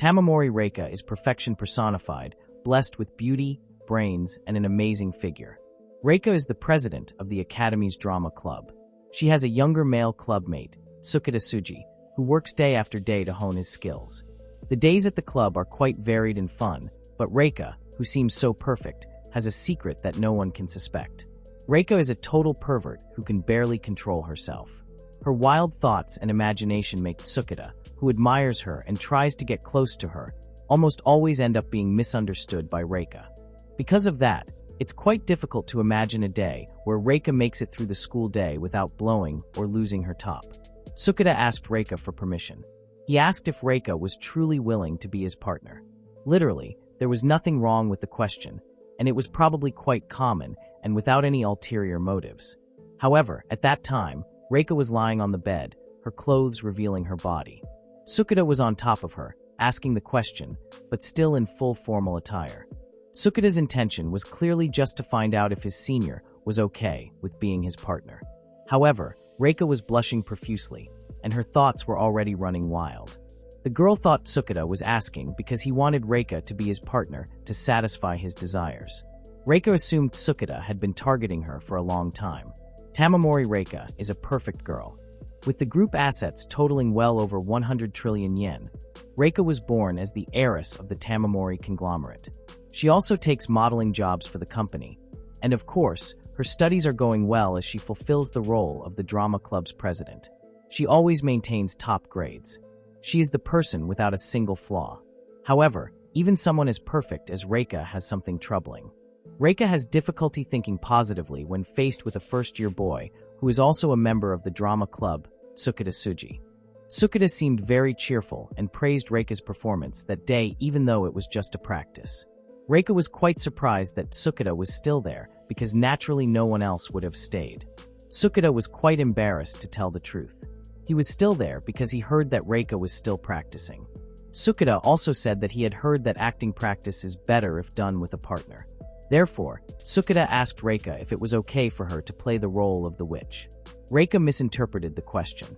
Tamamori Reika is perfection personified, blessed with beauty, brains, and an amazing figure. Reika is the president of the Academy's drama club. She has a younger male clubmate, Suketa Suji, who works day after day to hone his skills. The days at the club are quite varied and fun, but Reika, who seems so perfect, has a secret that no one can suspect. Reika is a total pervert who can barely control herself. Her wild thoughts and imagination make Suketa, who admires her and tries to get close to her, almost always end up being misunderstood by Reika. Because of that, it's quite difficult to imagine a day where Reika makes it through the school day without blowing or losing her top. Suketa asked Reika for permission. He asked if Reika was truly willing to be his partner. Literally, there was nothing wrong with the question, and it was probably quite common and without any ulterior motives. However, at that time, Reika was lying on the bed, her clothes revealing her body. Suketa was on top of her, asking the question, but still in full formal attire. Suketa's intention was clearly just to find out if his senior was okay with being his partner. However, Reika was blushing profusely, and her thoughts were already running wild. The girl thought Suketa was asking because he wanted Reika to be his partner to satisfy his desires. Reika assumed Suketa had been targeting her for a long time. Tamamori Reika is a perfect girl. With the group assets totaling well over 100 trillion yen, Reika was born as the heiress of the Tamamori conglomerate. She also takes modeling jobs for the company, and of course, her studies are going well as she fulfills the role of the drama club's president. She always maintains top grades. She is the person without a single flaw. However, even someone as perfect as Reika has something troubling. Reika has difficulty thinking positively when faced with a first-year boy who is also a member of the drama club, Suketa Suji. Suketa seemed very cheerful and praised Reika's performance that day even though it was just a practice. Reika was quite surprised that Suketa was still there because naturally no one else would have stayed. Suketa was quite embarrassed to tell the truth. He was still there because he heard that Reika was still practicing. Suketa also said that he had heard that acting practice is better if done with a partner. Therefore, Suketa asked Reika if it was okay for her to play the role of the witch. Reika misinterpreted the question.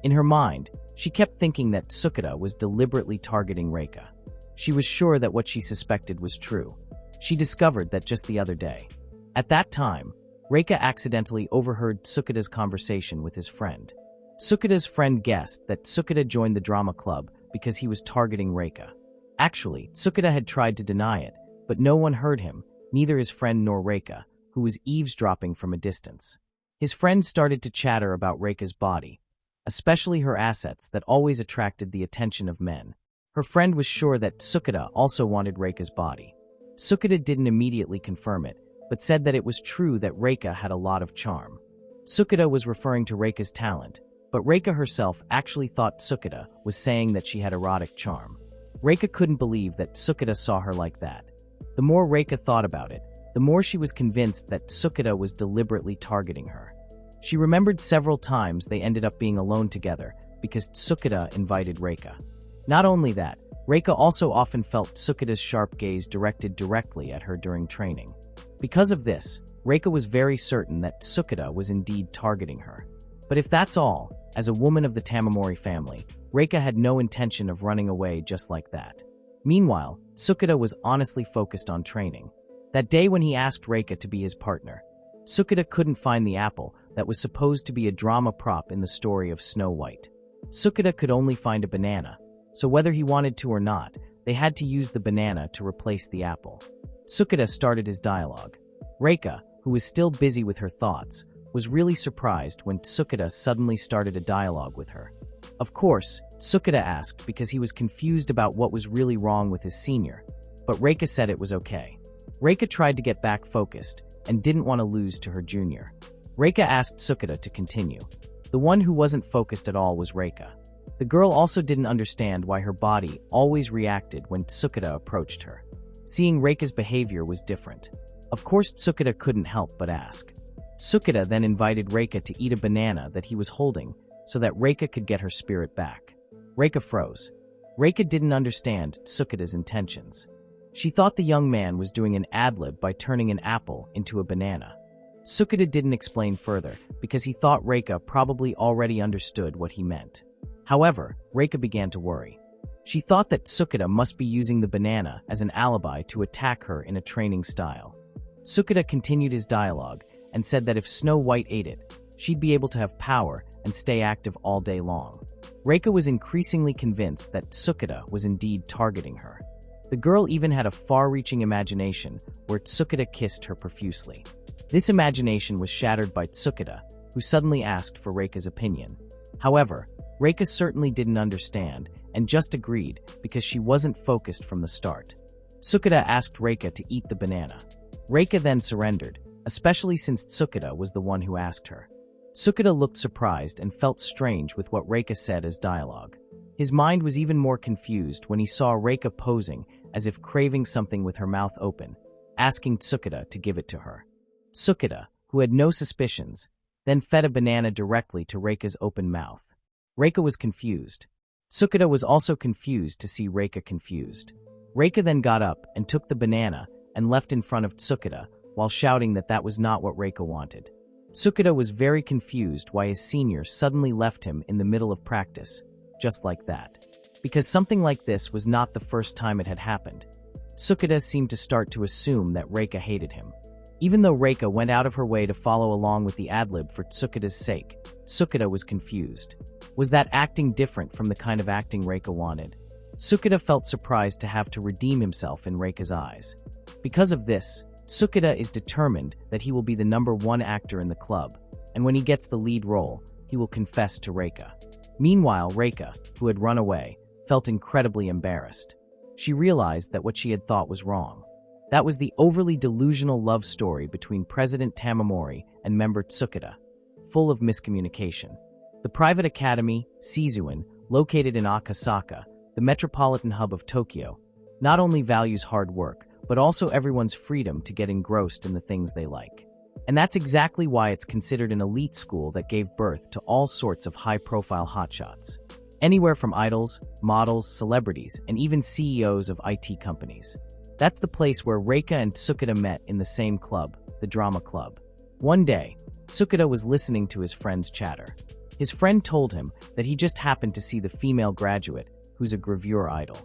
In her mind, she kept thinking that Suketa was deliberately targeting Reika. She was sure that what she suspected was true. She discovered that just the other day. At that time, Reika accidentally overheard Suketa's conversation with his friend. Suketa's friend guessed that Suketa joined the drama club because he was targeting Reika. Actually, Suketa had tried to deny it, but no one heard him, neither his friend nor Reika, who was eavesdropping from a distance. His friend started to chatter about Reika's body, especially her assets that always attracted the attention of men. Her friend was sure that Suketa also wanted Reika's body. Suketa didn't immediately confirm it, but said that it was true that Reika had a lot of charm. Suketa was referring to Reika's talent, but Reika herself actually thought Suketa was saying that she had erotic charm. Reika couldn't believe that Suketa saw her like that. The more Reika thought about it, the more she was convinced that Suketa was deliberately targeting her. She remembered several times they ended up being alone together because Suketa invited Reika. Not only that, Reika also often felt Suketa's sharp gaze directed directly at her during training. Because of this, Reika was very certain that Suketa was indeed targeting her. But if that's all, as a woman of the Tamamori family, Reika had no intention of running away just like that. Meanwhile, Suketa was honestly focused on training. That day when he asked Reika to be his partner, Suketa couldn't find the apple that was supposed to be a drama prop in the story of Snow White. Suketa could only find a banana, so whether he wanted to or not, they had to use the banana to replace the apple. Suketa started his dialogue. Reika, who was still busy with her thoughts, was really surprised when Suketa suddenly started a dialogue with her. Of course, Suketa asked because he was confused about what was really wrong with his senior, but Reika said it was okay. Reika tried to get back focused and didn't want to lose to her junior. Reika asked Suketa to continue. The one who wasn't focused at all was Reika. The girl also didn't understand why her body always reacted when Suketa approached her. Seeing Reika's behavior was different. Of course, Suketa couldn't help but ask. Suketa then invited Reika to eat a banana that he was holding so that Reika could get her spirit back. Reika froze. Reika didn't understand Suketa's intentions. She thought the young man was doing an ad-lib by turning an apple into a banana. Suketa didn't explain further because he thought Reika probably already understood what he meant. However, Reika began to worry. She thought that Sukita must be using the banana as an alibi to attack her in a training style. Sukita continued his dialogue and said that if Snow White ate it, she'd be able to have power and stay active all day long. Reika was increasingly convinced that Sukita was indeed targeting her. The girl even had a far-reaching imagination where Tsukita kissed her profusely. This imagination was shattered by Tsukita, who suddenly asked for Reika's opinion. However, Reika certainly didn't understand and just agreed because she wasn't focused from the start. Tsukita asked Reika to eat the banana. Reika then surrendered, especially since Tsukita was the one who asked her. Tsukita looked surprised and felt strange with what Reika said as dialogue. His mind was even more confused when he saw Reika posing as if craving something with her mouth open, asking Tsukita to give it to her. Tsukita, who had no suspicions, then fed a banana directly to Reika's open mouth. Reika was confused. Tsukita was also confused to see Reika confused. Reika then got up and took the banana and left in front of Tsukita while shouting that that was not what Reika wanted. Tsukita was very confused why his senior suddenly left him in the middle of practice, just like that. Because something like this was not the first time it had happened. Tsukita seemed to start to assume that Reika hated him. Even though Reika went out of her way to follow along with the ad-lib for Tsukita's sake, Tsukita was confused. Was that acting different from the kind of acting Reika wanted? Tsukita felt surprised to have to redeem himself in Reika's eyes. Because of this, Tsukita is determined that he will be the #1 actor in the club, and when he gets the lead role, he will confess to Reika. Meanwhile, Reika, who had run away, felt incredibly embarrassed. She realized that what she had thought was wrong. That was the overly delusional love story between President Tamamori and member Tsukita, full of miscommunication. The private academy, Shizuin, located in Akasaka, the metropolitan hub of Tokyo, not only values hard work, but also everyone's freedom to get engrossed in the things they like. And that's exactly why it's considered an elite school that gave birth to all sorts of high-profile hotshots. Anywhere from idols, models, celebrities, and even CEOs of IT companies. That's the place where Reika and Tsukita met in the same club, the drama club. One day, Tsukita was listening to his friend's chatter. His friend told him that he just happened to see the female graduate, who's a gravure idol.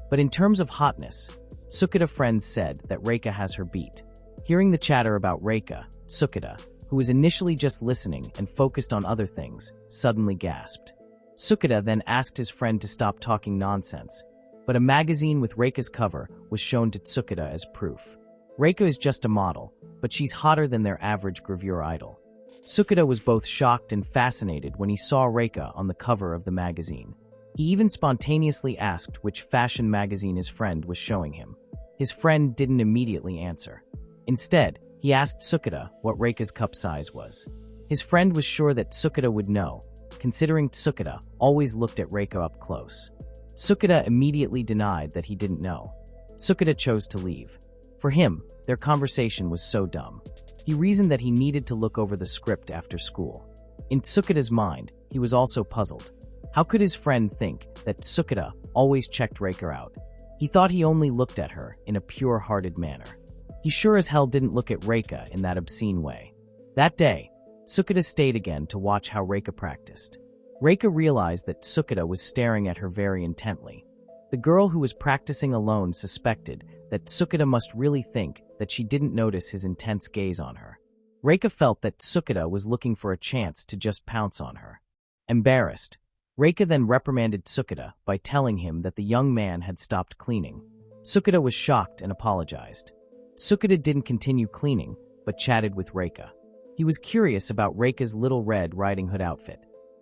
But in terms of hotness, Tsukita friends said that Reika has her beat. Hearing the chatter about Reika, Tsukita, who was initially just listening and focused on other things, suddenly gasped. Tsukita then asked his friend to stop talking nonsense, but a magazine with Reika's cover was shown to Tsukita as proof. Reika is just a model, but she's hotter than their average gravure idol. Tsukita was both shocked and fascinated when he saw Reika on the cover of the magazine. He even spontaneously asked which fashion magazine his friend was showing him. His friend didn't immediately answer. Instead, he asked Tsukita what Reika's cup size was. His friend was sure that Tsukita would know, considering Tsukita always looked at Reika up close. Tsukita immediately denied that he didn't know. Tsukita chose to leave. For him, their conversation was so dumb. He reasoned that he needed to look over the script after school. In Tsukita's mind, he was also puzzled. How could his friend think that Tsukita always checked Reika out? He thought he only looked at her in a pure-hearted manner. He sure as hell didn't look at Reika in that obscene way. That day, Tsukita stayed again to watch how Reika practiced. Reika realized that Tsukita was staring at her very intently. The girl who was practicing alone suspected that Tsukita must really think that she didn't notice his intense gaze on her. Reika felt that Tsukita was looking for a chance to just pounce on her. Embarrassed, Reika then reprimanded Tsukita by telling him that the young man had stopped cleaning. Tsukita was shocked and apologized. Tsukita didn't continue cleaning, but chatted with Reika. He was curious about Reika's little Red Riding Hood outfit.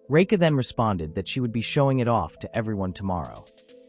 Reika then responded that she would be showing it off to everyone tomorrow.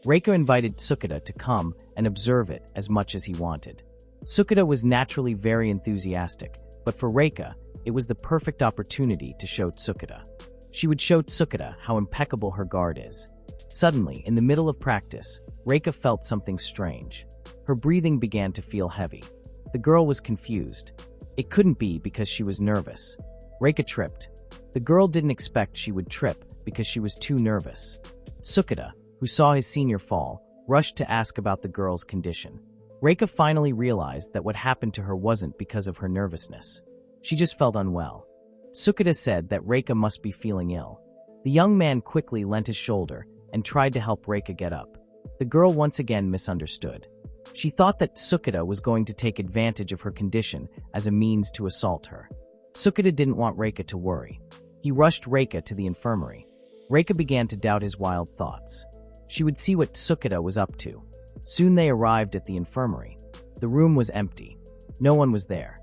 Reika invited Tsukita to come and observe it as much as he wanted. Tsukita was naturally very enthusiastic, but for Reika, it was the perfect opportunity to show Tsukita. She would show Tsukita how impeccable her guard is. Suddenly, in the middle of practice, Reika felt something strange. Her breathing began to feel heavy. The girl was confused. It couldn't be because she was nervous. Reika tripped. The girl didn't expect she would trip because she was too nervous. Tsukita, who saw his senior fall, rushed to ask about the girl's condition. Reika finally realized that what happened to her wasn't because of her nervousness. She just felt unwell. Tsukita said that Reika must be feeling ill. The young man quickly lent his shoulder and tried to help Reika get up. The girl once again misunderstood. She thought that Sukita was going to take advantage of her condition as a means to assault her. Sukita didn't want Reika to worry. He rushed Reika to the infirmary. Reika began to doubt his wild thoughts. She would see what Sukita was up to. Soon they arrived at the infirmary. The room was empty. No one was there.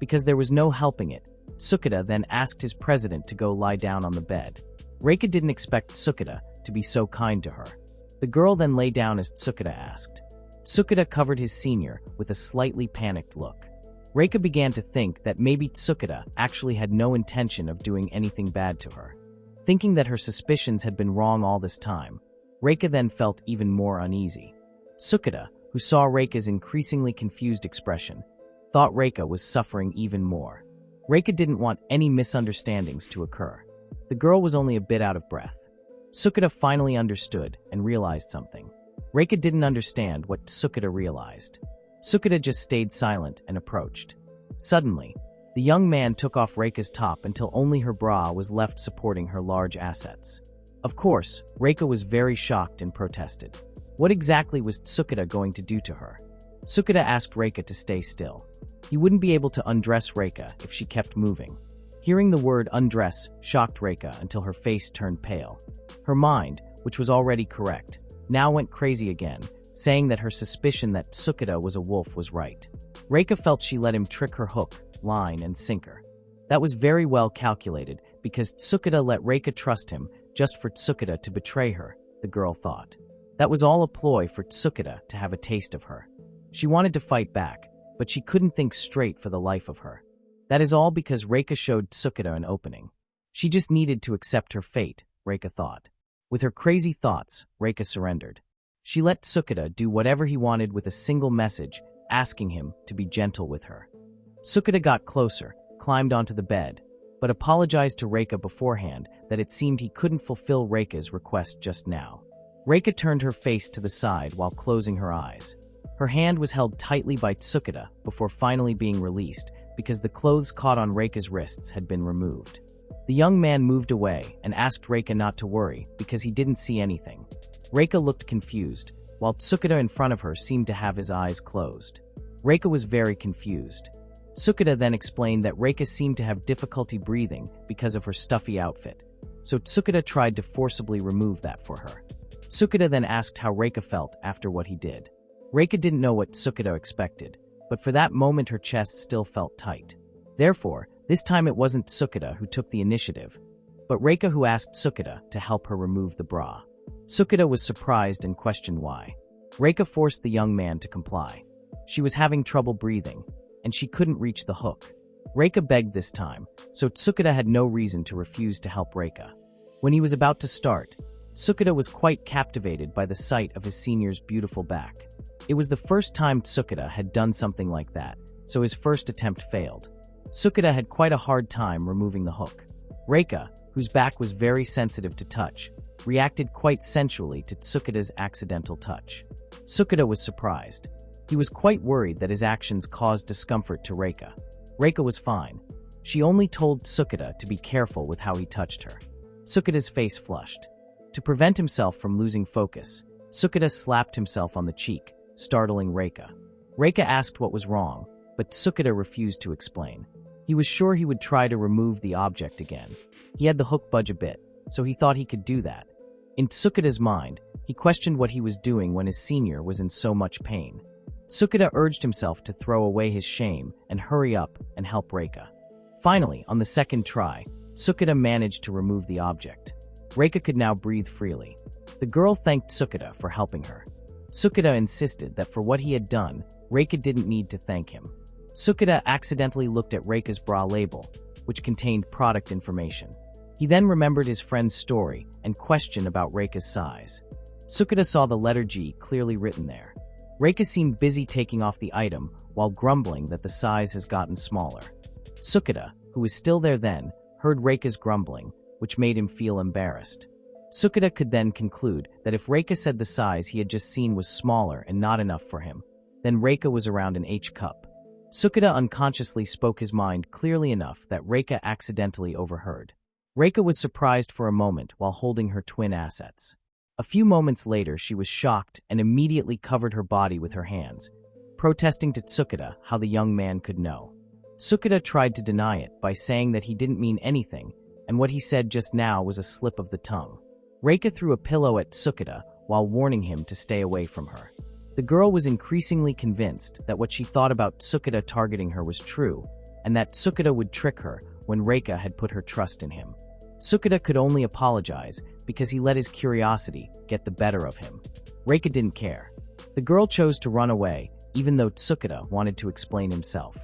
Because there was no helping it, Sukita then asked his president to go lie down on the bed. Reika didn't expect Sukita to be so kind to her. The girl then lay down as Sukita asked. Sukita covered his senior with a slightly panicked look. Reika began to think that maybe Sukita actually had no intention of doing anything bad to her. Thinking that her suspicions had been wrong all this time, Reika then felt even more uneasy. Sukita, who saw Reika's increasingly confused expression, thought Reika was suffering even more. Reika didn't want any misunderstandings to occur. The girl was only a bit out of breath. Sukita finally understood and realized something. Reika didn't understand what Sukita realized. Sukita just stayed silent and approached. Suddenly, the young man took off Reika's top until only her bra was left supporting her large assets. Of course, Reika was very shocked and protested. What exactly was Sukita going to do to her? Sukita asked Reika to stay still. He wouldn't be able to undress Reika if she kept moving. Hearing the word undress shocked Reika until her face turned pale. Her mind, which was already correct, now went crazy again, saying that her suspicion that Sukita was a wolf was right. Reika felt she let him trick her hook, line, and sinker. That was very well calculated because Sukita let Reika trust him just for Sukita to betray her, the girl thought. That was all a ploy for Sukita to have a taste of her. She wanted to fight back, but she couldn't think straight for the life of her. That is all because Reika showed Sukita an opening. She just needed to accept her fate, Reika thought. With her crazy thoughts, Reika surrendered. She let Sukita do whatever he wanted with a single message, asking him to be gentle with her. Sukita got closer, climbed onto the bed, but apologized to Reika beforehand that it seemed he couldn't fulfill Reika's request just now. Reika turned her face to the side while closing her eyes. Her hand was held tightly by Sukita before finally being released because the clothes caught on Reika's wrists had been removed. The young man moved away and asked Reika not to worry because he didn't see anything. Reika looked confused, while Sukita in front of her seemed to have his eyes closed. Reika was very confused. Sukita then explained that Reika seemed to have difficulty breathing because of her stuffy outfit, so Sukita tried to forcibly remove that for her. Sukita then asked how Reika felt after what he did. Reika didn't know what Sukita expected, but for that moment her chest still felt tight. Therefore, this time it wasn't Sukita who took the initiative, but Reika who asked Sukita to help her remove the bra. Sukita was surprised and questioned why. Reika forced the young man to comply. She was having trouble breathing, and she couldn't reach the hook. Reika begged this time, so Sukita had no reason to refuse to help Reika. When he was about to start, Sukita was quite captivated by the sight of his senior's beautiful back. It was the first time Sukita had done something like that, so his first attempt failed. Sukita had quite a hard time removing the hook. Reika, whose back was very sensitive to touch, reacted quite sensually to Sukita's accidental touch. Sukita was surprised. He was quite worried that his actions caused discomfort to Reika. Reika was fine. She only told Sukita to be careful with how he touched her. Sukita's face flushed. To prevent himself from losing focus, Sukita slapped himself on the cheek, startling Reika. Reika asked what was wrong, but Sukita refused to explain. He was sure he would try to remove the object again. He had the hook budge a bit, so he thought he could do that. In Sukita's mind, he questioned what he was doing when his senior was in so much pain. Sukita urged himself to throw away his shame and hurry up and help Reika. Finally, on the second try, Sukita managed to remove the object. Reika could now breathe freely. The girl thanked Sukita for helping her. Sukita insisted that for what he had done, Reika didn't need to thank him. Sukita accidentally looked at Reika's bra label, which contained product information. He then remembered his friend's story and questioned about Reika's size. Sukita saw the letter G clearly written there. Reika seemed busy taking off the item while grumbling that the size has gotten smaller. Sukita, who was still there then, heard Reika's grumbling, which made him feel embarrassed. Sukita could then conclude that if Reika said the size he had just seen was smaller and not enough for him, then Reika was around an H cup. Sukita unconsciously spoke his mind clearly enough that Reika accidentally overheard. Reika was surprised for a moment while holding her twin assets. A few moments later, she was shocked and immediately covered her body with her hands, protesting to Tsukida how the young man could know. Tsukida tried to deny it by saying that he didn't mean anything, and what he said just now was a slip of the tongue. Reika threw a pillow at Tsukida while warning him to stay away from her. The girl was increasingly convinced that what she thought about Tsukida targeting her was true, and that Tsukida would trick her when Reika had put her trust in him. Tsukida could only apologize because he let his curiosity get the better of him. Reika didn't care. The girl chose to run away, even though Tsukida wanted to explain himself.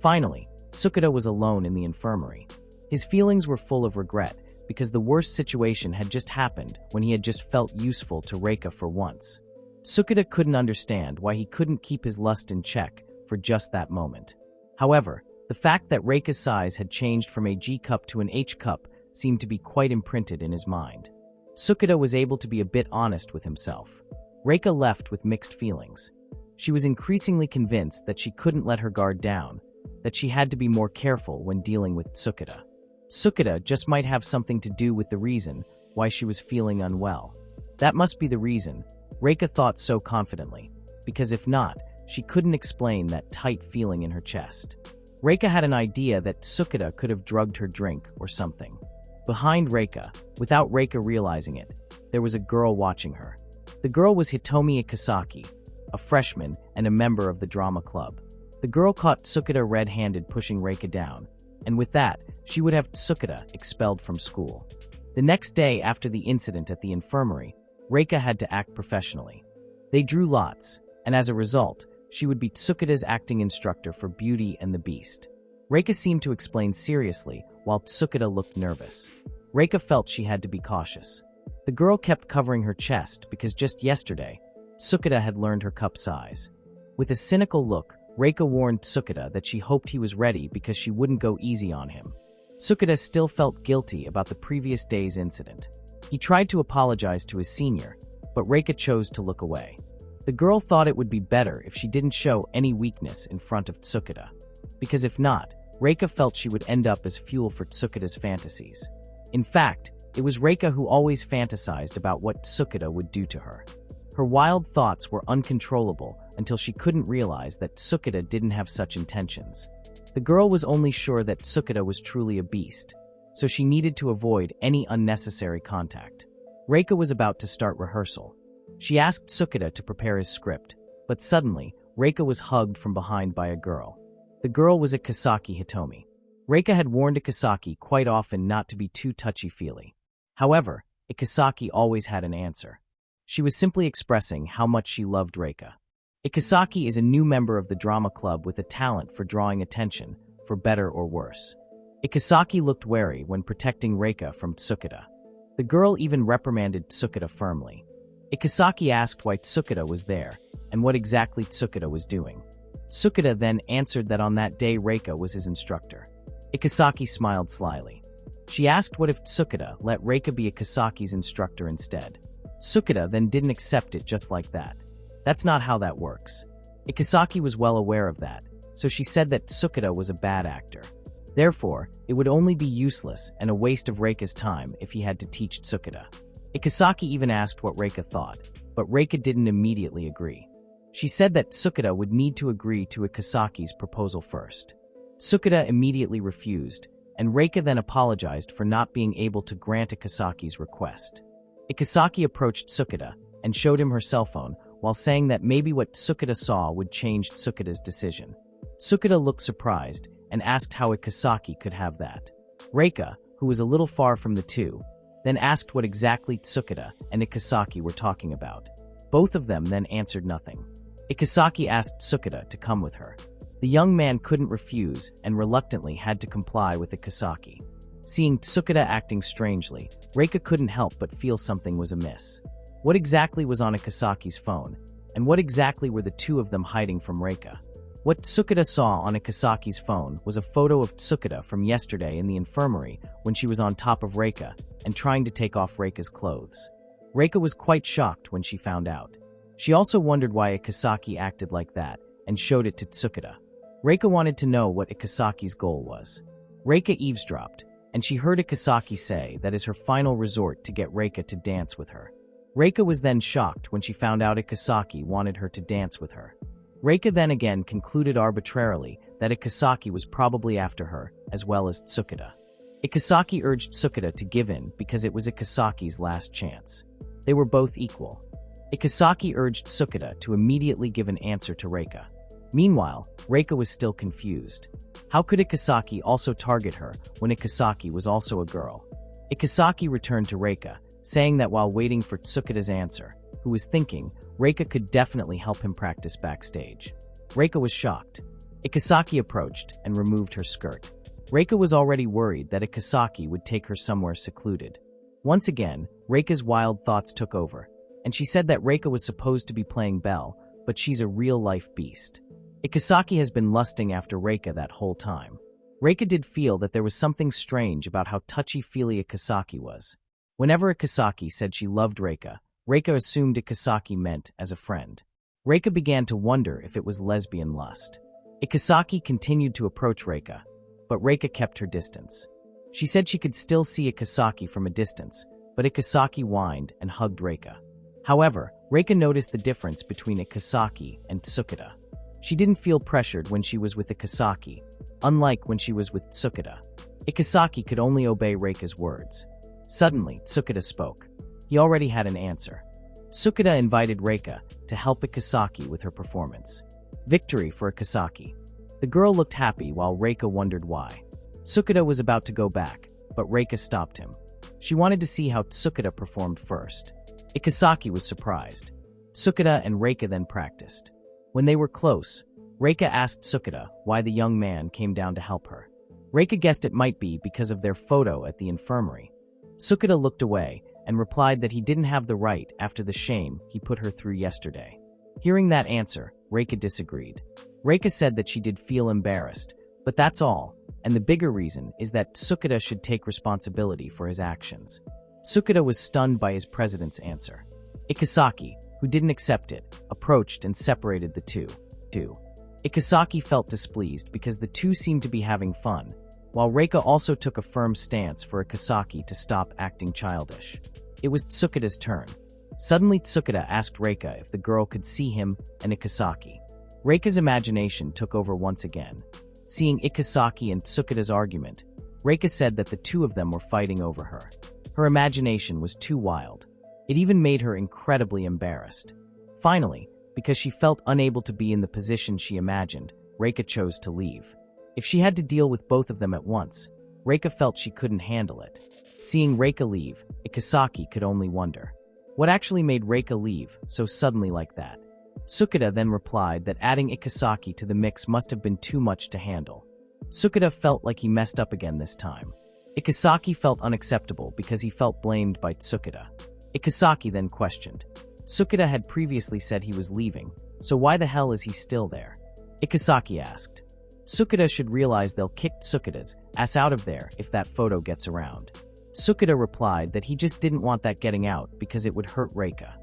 Finally, Tsukida was alone in the infirmary. His feelings were full of regret because the worst situation had just happened when he had just felt useful to Reika for once. Tsukida couldn't understand why he couldn't keep his lust in check for just that moment. However, the fact that Reika's size had changed from a G cup to an H cup seemed to be quite imprinted in his mind. Tsukida was able to be a bit honest with himself. Reika left with mixed feelings. She was increasingly convinced that she couldn't let her guard down, that she had to be more careful when dealing with Tsukida. Tsukida just might have something to do with the reason why she was feeling unwell. That must be the reason, Reika thought so confidently, because if not, she couldn't explain that tight feeling in her chest. Reika had an idea that Tsukida could have drugged her drink or something. Behind Reika, without Reika realizing it, there was a girl watching her. The girl was Hitomi Ikasaki, a freshman and a member of the drama club. The girl caught Tsukida red-handed pushing Reika down, and with that, she would have Tsukida expelled from school. The next day after the incident at the infirmary, Reika had to act professionally. They drew lots, and as a result, she would be Tsukida's acting instructor for Beauty and the Beast. Reika seemed to explain seriously, while Tsukida looked nervous. Reika felt she had to be cautious. The girl kept covering her chest because just yesterday, Tsukida had learned her cup size. With a cynical look, Reika warned Tsukida that she hoped he was ready because she wouldn't go easy on him. Tsukida still felt guilty about the previous day's incident. He tried to apologize to his senior, but Reika chose to look away. The girl thought it would be better if she didn't show any weakness in front of Tsukida, because if not, Reika felt she would end up as fuel for Tsukida's fantasies. In fact, it was Reika who always fantasized about what Tsukida would do to her. Her wild thoughts were uncontrollable until she couldn't realize that Tsukida didn't have such intentions. The girl was only sure that Tsukida was truly a beast, so she needed to avoid any unnecessary contact. Reika was about to start rehearsal. She asked Tsukida to prepare his script, but suddenly, Reika was hugged from behind by a girl. The girl was Ikasaki Hitomi. Reika had warned Ikasaki quite often not to be too touchy-feely. However, Ikasaki always had an answer. She was simply expressing how much she loved Reika. Ikasaki is a new member of the drama club with a talent for drawing attention, for better or worse. Ikasaki looked wary when protecting Reika from Tsukida. The girl even reprimanded Tsukida firmly. Ikasaki asked why Tsukida was there, and what exactly Tsukida was doing. Tsukida then answered that on that day Reika was his instructor. Ikasaki smiled slyly. She asked what if Tsukida let Reika be Ikasaki's instructor instead. Tsukida then didn't accept it just like that. That's not how that works. Ikasaki was well aware of that, so she said that Tsukida was a bad actor. Therefore, it would only be useless and a waste of Reika's time if he had to teach Tsukida. Ikasaki even asked what Reika thought, but Reika didn't immediately agree. She said that Tsukida would need to agree to Ikasaki's proposal first. Tsukida immediately refused, and Reika then apologized for not being able to grant Ikasaki's request. Ikasaki approached Tsukida and showed him her cell phone while saying that maybe what Tsukida saw would change Tsukida's decision. Tsukida looked surprised and asked how Ikasaki could have that. Reika, who was a little far from the two, then asked what exactly Tsukida and Ikasaki were talking about. Both of them then answered nothing. Ikasaki asked Tsukida to come with her. The young man couldn't refuse and reluctantly had to comply with Ikasaki. Seeing Tsukida acting strangely, Reika couldn't help but feel something was amiss. What exactly was on Ikasaki's phone, and what exactly were the two of them hiding from Reika? What Tsukida saw on Ikasaki's phone was a photo of Tsukida from yesterday in the infirmary when she was on top of Reika and trying to take off Reika's clothes. Reika was quite shocked when she found out. She also wondered why Ikasaki acted like that and showed it to Tsukida. Reika wanted to know what Ikasaki's goal was. Reika eavesdropped, and she heard Ikasaki say that is her final resort to get Reika to dance with her. Reika was then shocked when she found out Ikasaki wanted her to dance with her. Reika then again concluded arbitrarily that Ikasaki was probably after her, as well as Tsukida. Ikasaki urged Tsukida to give in because it was Ikasaki's last chance. They were both equal. Ikasaki urged Tsukida to immediately give an answer to Reika. Meanwhile, Reika was still confused. How could Ikasaki also target her when Ikasaki was also a girl? Ikasaki returned to Reika, saying that while waiting for Tsukida's answer, who was thinking Reika could definitely help him practice backstage. Reika was shocked. Ikasaki approached and removed her skirt. Reika was already worried that Ikasaki would take her somewhere secluded. Once again, Reika's wild thoughts took over, and she said that Reika was supposed to be playing Belle, but she's a real-life beast. Ikasaki has been lusting after Reika that whole time. Reika did feel that there was something strange about how touchy-feely Ikasaki was. Whenever Ikasaki said she loved Reika, Reika assumed Ikasaki meant as a friend. Reika began to wonder if it was lesbian lust. Ikasaki continued to approach Reika, but Reika kept her distance. She said she could still see Ikasaki from a distance, but Ikasaki whined and hugged Reika. However, Reika noticed the difference between Ikasaki and Tsukida. She didn't feel pressured when she was with Ikasaki, unlike when she was with Tsukida. Ikasaki could only obey Reika's words. Suddenly, Tsukida spoke. He already had an answer. Tsukida invited Reika to help Ikasaki with her performance. Victory for Ikasaki. The girl looked happy while Reika wondered why. Tsukida was about to go back, but Reika stopped him. She wanted to see how Tsukida performed first. Ikasaki was surprised. Tsukida and Reika then practiced. When they were close, Reika asked Tsukida why the young man came down to help her. Reika guessed it might be because of their photo at the infirmary. Tsukida looked away and replied that he didn't have the right after the shame he put her through yesterday. Hearing that answer, Reika disagreed. Reika said that she did feel embarrassed, but that's all, and the bigger reason is that Tsukida should take responsibility for his actions. Tsukida was stunned by his president's answer. Ikasaki, who didn't accept it, approached and separated the two. Ikasaki felt displeased because the two seemed to be having fun, while Reika also took a firm stance for Ikasaki to stop acting childish. It was Tsukida's turn. Suddenly Tsukida asked Reika if the girl could see him and Ikasaki. Reika's imagination took over once again. Seeing Ikasaki and Tsukida's argument, Reika said that the two of them were fighting over her. Her imagination was too wild. It even made her incredibly embarrassed. Finally, because she felt unable to be in the position she imagined, Reika chose to leave. If she had to deal with both of them at once, Reika felt she couldn't handle it. Seeing Reika leave, Ikasaki could only wonder. What actually made Reika leave so suddenly like that? Tsukida then replied that adding Ikasaki to the mix must have been too much to handle. Tsukida felt like he messed up again this time. Ikasaki felt unacceptable because he felt blamed by Tsukida. Ikasaki then questioned. Tsukida had previously said he was leaving, so why the hell is he still there? Ikasaki asked. Tsukida should realize they'll kick Tsukida's ass out of there if that photo gets around. Tsukida replied that he just didn't want that getting out because it would hurt Reika.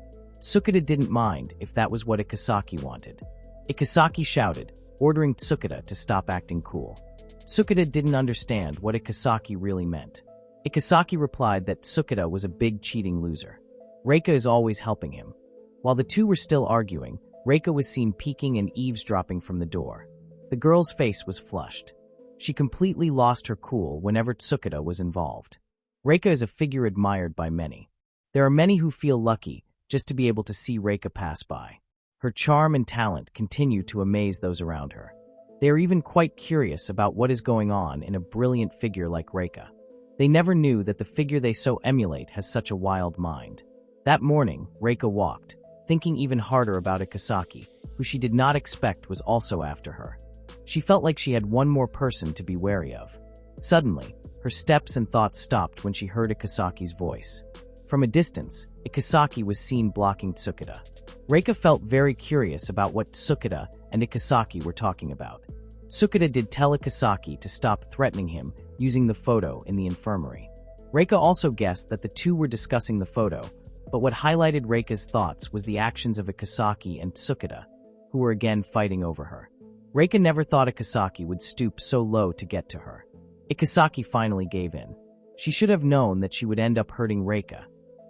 Tsukida didn't mind if that was what Ikasaki wanted. Ikasaki shouted, ordering Tsukida to stop acting cool. Tsukida didn't understand what Ikasaki really meant. Ikasaki replied that Tsukida was a big cheating loser. Reika is always helping him. While the two were still arguing, Reika was seen peeking and eavesdropping from the door. The girl's face was flushed. She completely lost her cool whenever Tsukida was involved. Reika is a figure admired by many. There are many who feel lucky just to be able to see Reika pass by. Her charm and talent continue to amaze those around her. They are even quite curious about what is going on in a brilliant figure like Reika. They never knew that the figure they so emulate has such a wild mind. That morning, Reika walked, thinking even harder about Ikasaki, who she did not expect was also after her. She felt like she had one more person to be wary of. Suddenly, her steps and thoughts stopped when she heard Ikasaki's voice. From a distance, Ikasaki was seen blocking Tsukida. Reika felt very curious about what Tsukida and Ikasaki were talking about. Tsukida did tell Ikasaki to stop threatening him using the photo in the infirmary. Reika also guessed that the two were discussing the photo, but what highlighted Reika's thoughts was the actions of Ikasaki and Tsukida, who were again fighting over her. Reika never thought Ikasaki would stoop so low to get to her. Ikasaki finally gave in. She should have known that she would end up hurting Reika,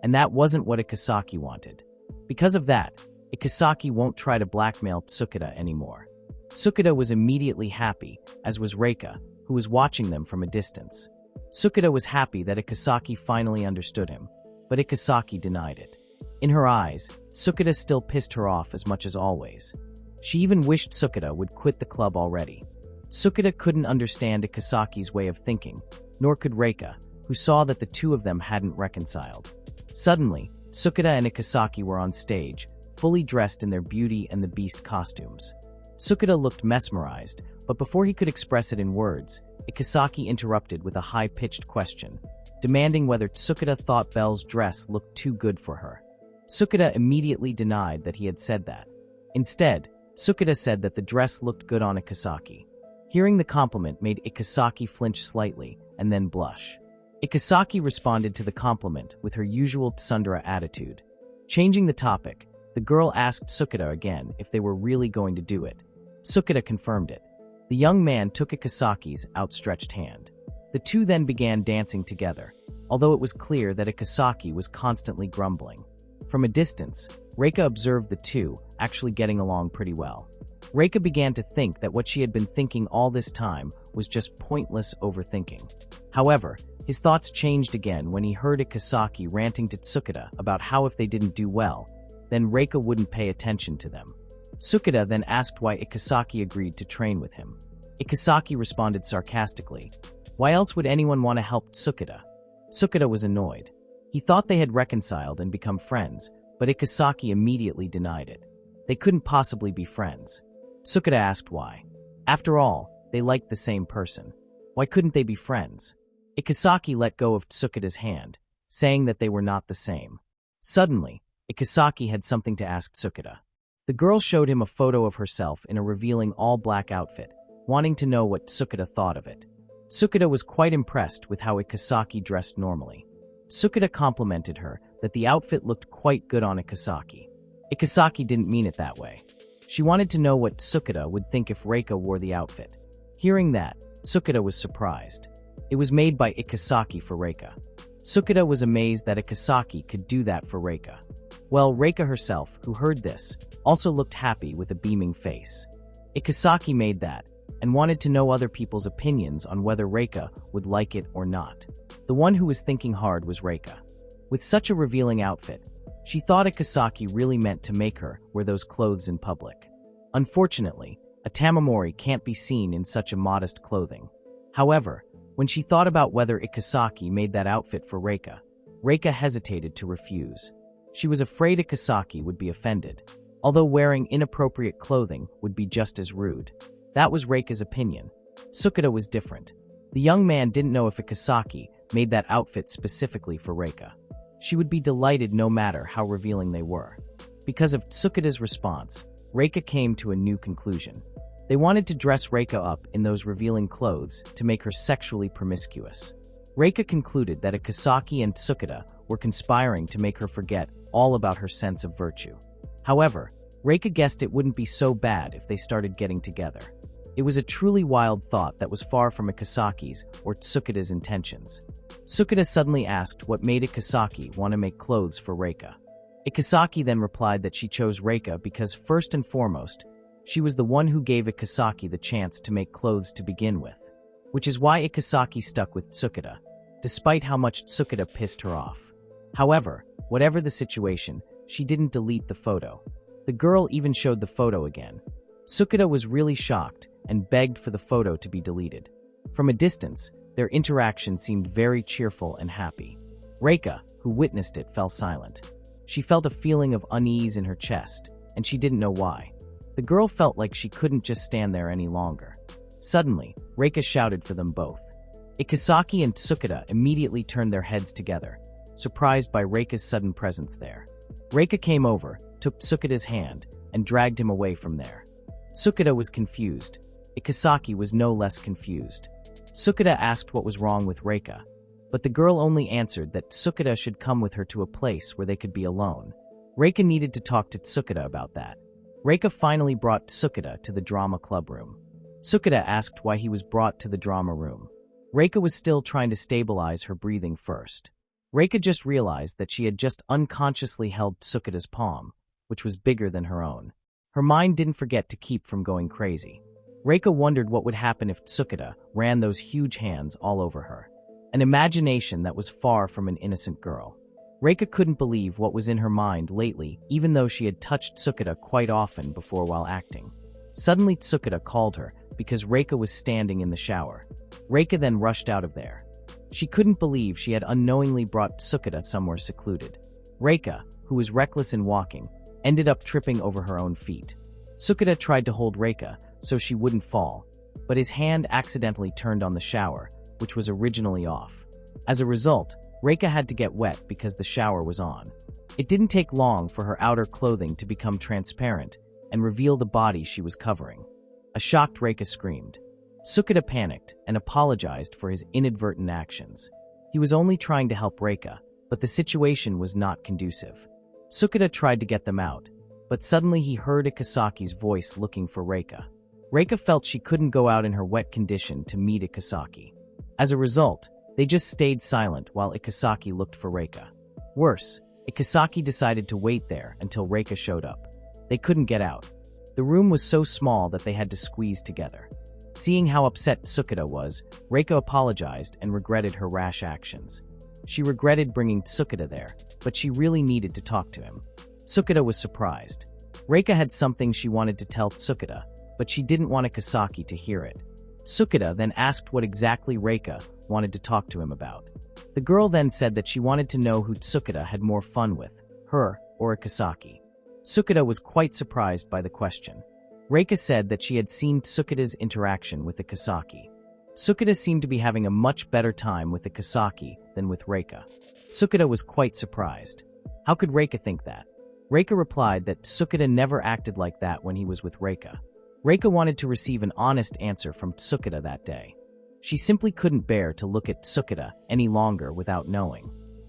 and that wasn't what Ikasaki wanted. Because of that, Ikasaki won't try to blackmail Tsukida anymore. Tsukida was immediately happy, as was Reika, who was watching them from a distance. Tsukida was happy that Ikasaki finally understood him, but Ikasaki denied it. In her eyes, Tsukida still pissed her off as much as always. She even wished Tsukida would quit the club already. Tsukida couldn't understand Ikasaki's way of thinking, nor could Reika, who saw that the two of them hadn't reconciled. Suddenly, Tsukida and Ikasaki were on stage, fully dressed in their Beauty and the Beast costumes. Tsukida looked mesmerized, but before he could express it in words, Ikasaki interrupted with a high-pitched question, demanding whether Tsukida thought Belle's dress looked too good for her. Tsukida immediately denied that he had said that. Instead, Tsukida said that the dress looked good on Ikasaki. Hearing the compliment made Ikasaki flinch slightly and then blush. Ikasaki responded to the compliment with her usual tsundere attitude. Changing the topic, the girl asked Tsukida again if they were really going to do it. Tsukida confirmed it. The young man took Ikasaki's outstretched hand. The two then began dancing together, although it was clear that Ikasaki was constantly grumbling. From a distance, Reika observed the two actually getting along pretty well. Reika began to think that what she had been thinking all this time was just pointless overthinking. However, his thoughts changed again when he heard Ikasaki ranting to Tsukida about how if they didn't do well, then Reika wouldn't pay attention to them. Tsukida then asked why Ikasaki agreed to train with him. Ikasaki responded sarcastically, "Why else would anyone want to help Tsukida?" Tsukida was annoyed. He thought they had reconciled and become friends, but Ikasaki immediately denied it. They couldn't possibly be friends. Tsukida asked why. After all, they liked the same person. Why couldn't they be friends? Ikasaki let go of Tsukida's hand, saying that they were not the same. Suddenly, Ikasaki had something to ask Tsukida. The girl showed him a photo of herself in a revealing all-black outfit, wanting to know what Tsukida thought of it. Tsukida was quite impressed with how Ikasaki dressed normally. Tsukida complimented her that the outfit looked quite good on Ikasaki. Ikasaki didn't mean it that way. She wanted to know what Tsukida would think if Reika wore the outfit. Hearing that, Tsukida was surprised. It was made by Ikasaki for Reika. Tsukida was amazed that Ikasaki could do that for Reika. Well, Reika herself, who heard this, also looked happy with a beaming face. Ikasaki made that, and wanted to know other people's opinions on whether Reika would like it or not. The one who was thinking hard was Reika. With such a revealing outfit, she thought Ikasaki really meant to make her wear those clothes in public. Unfortunately, a Tamamori can't be seen in such a modest clothing. However, when she thought about whether Ikasaki made that outfit for Reika, Reika hesitated to refuse. She was afraid Ikasaki would be offended, although wearing inappropriate clothing would be just as rude. That was Reika's opinion. Tsukida was different. The young man didn't know if Ikasaki made that outfit specifically for Reika. She would be delighted no matter how revealing they were. Because of Tsukida's response, Reika came to a new conclusion. They wanted to dress Reika up in those revealing clothes to make her sexually promiscuous. Reika concluded that Ikasaki and Tsukida were conspiring to make her forget all about her sense of virtue. However, Reika guessed it wouldn't be so bad if they started getting together. It was a truly wild thought that was far from Ikasaki's or Tsukida's intentions. Tsukida suddenly asked what made Ikasaki want to make clothes for Reika. Ikasaki then replied that she chose Reika because first and foremost, she was the one who gave Ikasaki the chance to make clothes to begin with, which is why Ikasaki stuck with Tsukida, despite how much Tsukida pissed her off. However, whatever the situation, she didn't delete the photo. The girl even showed the photo again. Tsukida was really shocked and begged for the photo to be deleted. From a distance, their interaction seemed very cheerful and happy. Reika, who witnessed it, fell silent. She felt a feeling of unease in her chest, and she didn't know why. The girl felt like she couldn't just stand there any longer. Suddenly, Reika shouted for them both. Ikasaki and Tsukida immediately turned their heads together, surprised by Reika's sudden presence there. Reika came over, took Tsukida's hand, and dragged him away from there. Tsukida was confused. Ikasaki was no less confused. Tsukida asked what was wrong with Reika, but the girl only answered that Tsukida should come with her to a place where they could be alone. Reika needed to talk to Tsukida about that. Reika finally brought Tsukida to the drama club room. Tsukida asked why he was brought to the drama room. Reika was still trying to stabilize her breathing first. Reika just realized that she had just unconsciously held Tsukuda's palm, which was bigger than her own. Her mind didn't forget to keep from going crazy. Reika wondered what would happen if Tsukuda ran those huge hands all over her. An imagination that was far from an innocent girl. Reika couldn't believe what was in her mind lately, even though she had touched Tsukuda quite often before while acting. Suddenly Tsukuda called her because Reika was standing in the shower. Reika then rushed out of there. She couldn't believe she had unknowingly brought Tsukuda somewhere secluded. Reika, who was reckless in walking, ended up tripping over her own feet. Tsukuda tried to hold Reika so she wouldn't fall, but his hand accidentally turned on the shower, which was originally off. As a result, Reika had to get wet because the shower was on. It didn't take long for her outer clothing to become transparent and reveal the body she was covering. A shocked Reika screamed. Tsukuda panicked and apologized for his inadvertent actions. He was only trying to help Reika, but the situation was not conducive. Tsukuda tried to get them out, but suddenly he heard Ikasaki's voice looking for Reika. Reika felt she couldn't go out in her wet condition to meet Ikasaki. As a result, they just stayed silent while Ikasaki looked for Reika. Worse, Ikasaki decided to wait there until Reika showed up. They couldn't get out. The room was so small that they had to squeeze together. Seeing how upset Tsukuda was, Reika apologized and regretted her rash actions. She regretted bringing Tsukuda there, but she really needed to talk to him. Tsukuda was surprised. Reika had something she wanted to tell Tsukuda, but she didn't want Ikasaki to hear it. Tsukuda then asked what exactly Reika wanted to talk to him about. The girl then said that she wanted to know who Tsukuda had more fun with, her or Ikasaki. Tsukuda was quite surprised by the question. Reika said that she had seen Tsukuda's interaction with Ikasaki. Tsukuda seemed to be having a much better time with Ikasaki than with Reika. Tsukuda was quite surprised. How could Reika think that? Reika replied that Tsukuda never acted like that when he was with Reika. Reika wanted to receive an honest answer from Tsukuda that day. She simply couldn't bear to look at Tsukuda any longer without knowing.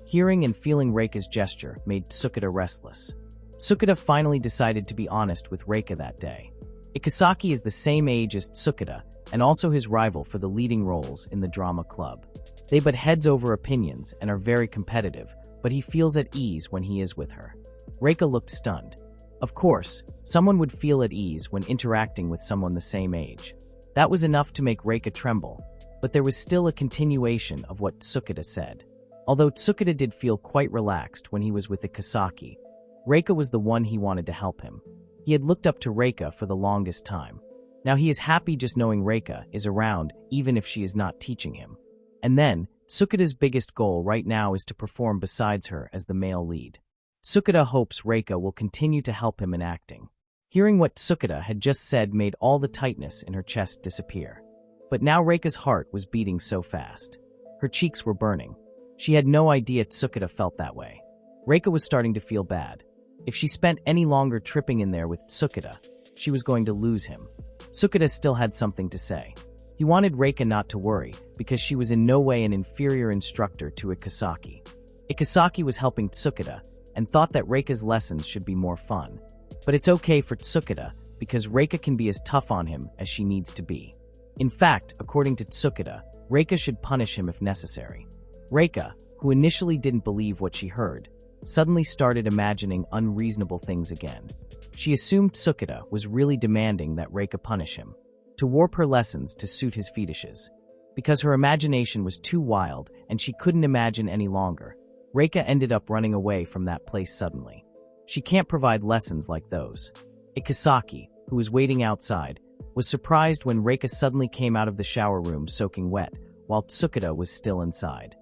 Hearing and feeling Reika's gesture made Tsukuda restless. Tsukuda finally decided to be honest with Reika that day. Ikasaki is the same age as Tsukuda and also his rival for the leading roles in the drama club. They butt heads over opinions and are very competitive, but he feels at ease when he is with her. Reika looked stunned. Of course, someone would feel at ease when interacting with someone the same age. That was enough to make Reika tremble, but there was still a continuation of what Tsukuda said. Although Tsukuda did feel quite relaxed when he was with Ikasaki, Reika was the one he wanted to help him. He had looked up to Reika for the longest time. Now he is happy just knowing Reika is around even if she is not teaching him. And then, Tsukuda's biggest goal right now is to perform besides her as the male lead. Tsukuda hopes Reika will continue to help him in acting. Hearing what Tsukuda had just said made all the tightness in her chest disappear. But now Reika's heart was beating so fast. Her cheeks were burning. She had no idea Tsukuda felt that way. Reika was starting to feel bad. If she spent any longer tripping in there with Tsukuda, she was going to lose him. Tsukuda still had something to say. He wanted Reika not to worry, because she was in no way an inferior instructor to Ikasaki. Ikasaki was helping Tsukuda, and thought that Reika's lessons should be more fun. But it's okay for Tsukuda, because Reika can be as tough on him as she needs to be. In fact, according to Tsukuda, Reika should punish him if necessary. Reika, who initially didn't believe what she heard, suddenly started imagining unreasonable things again. She assumed Tsukuda was really demanding that Reika punish him, to warp her lessons to suit his fetishes. Because her imagination was too wild and she couldn't imagine any longer, Reika ended up running away from that place suddenly. She can't provide lessons like those. Ikasaki, who was waiting outside, was surprised when Reika suddenly came out of the shower room soaking wet, while Tsukuda was still inside.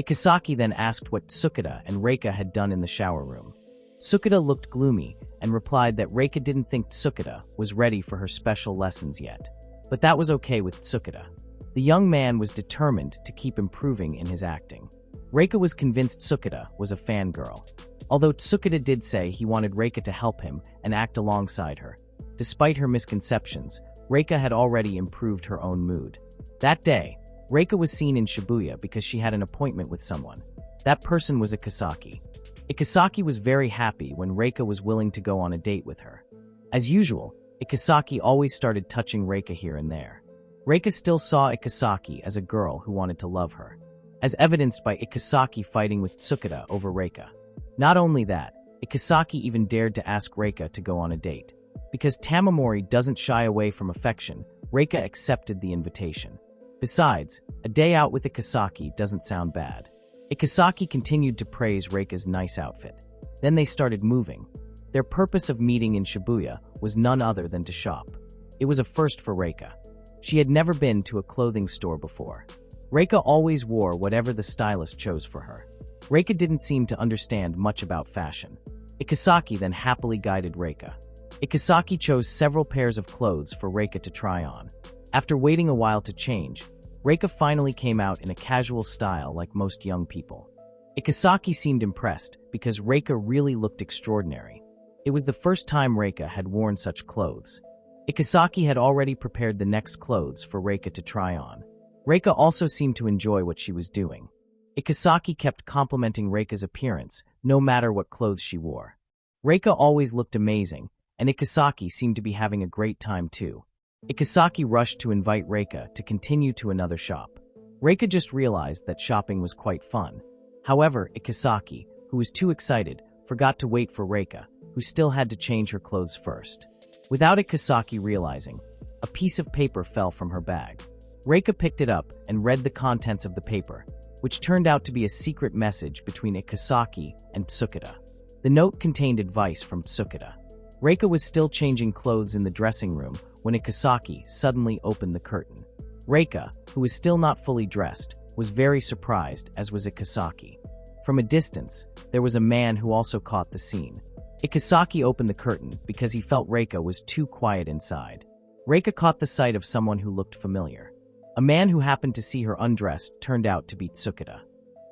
Ikasaki then asked what Tsukuda and Reika had done in the shower room. Tsukuda looked gloomy and replied that Reika didn't think Tsukuda was ready for her special lessons yet. But that was okay with Tsukuda. The young man was determined to keep improving in his acting. Reika was convinced Tsukuda was a fangirl. Although Tsukuda did say he wanted Reika to help him and act alongside her. Despite her misconceptions, Reika had already improved her own mood. That day, Reika was seen in Shibuya because she had an appointment with someone. That person was Ikasaki. Ikasaki was very happy when Reika was willing to go on a date with her. As usual, Ikasaki always started touching Reika here and there. Reika still saw Ikasaki as a girl who wanted to love her. as evidenced by Ikasaki fighting with Tsukada over Reika. Not only that, Ikasaki even dared to ask Reika to go on a date. Because Tamamori doesn't shy away from affection, Reika accepted the invitation. Besides, a day out with Ikasaki doesn't sound bad. Ikasaki continued to praise Reika's nice outfit. Then they started moving. Their purpose of meeting in Shibuya was none other than to shop. It was a first for Reika. She had never been to a clothing store before. Reika always wore whatever the stylist chose for her. Reika didn't seem to understand much about fashion. Ikasaki then happily guided Reika. Ikasaki chose several pairs of clothes for Reika to try on. After waiting a while to change, Reika finally came out in a casual style like most young people. Ikasaki seemed impressed because Reika really looked extraordinary. It was the first time Reika had worn such clothes. Ikasaki had already prepared the next clothes for Reika to try on. Reika also seemed to enjoy what she was doing. Ikasaki kept complimenting Reika's appearance, no matter what clothes she wore. Reika always looked amazing, and Ikasaki seemed to be having a great time too. Ikasaki rushed to invite Reika to continue to another shop. Reika just realized that shopping was quite fun. However, Ikasaki, who was too excited, forgot to wait for Reika, who still had to change her clothes first. Without Ikasaki realizing, a piece of paper fell from her bag. Reika picked it up and read the contents of the paper, which turned out to be a secret message between Ikasaki and Tsukada. The note contained advice from Tsukada. Reika was still changing clothes in the dressing room when Ikasaki suddenly opened the curtain. Reika, who was still not fully dressed, was very surprised, as was Ikasaki. From a distance, there was a man who also caught the scene. Ikasaki opened the curtain because he felt Reika was too quiet inside. Reika caught the sight of someone who looked familiar. A man who happened to see her undressed turned out to be Tsukada.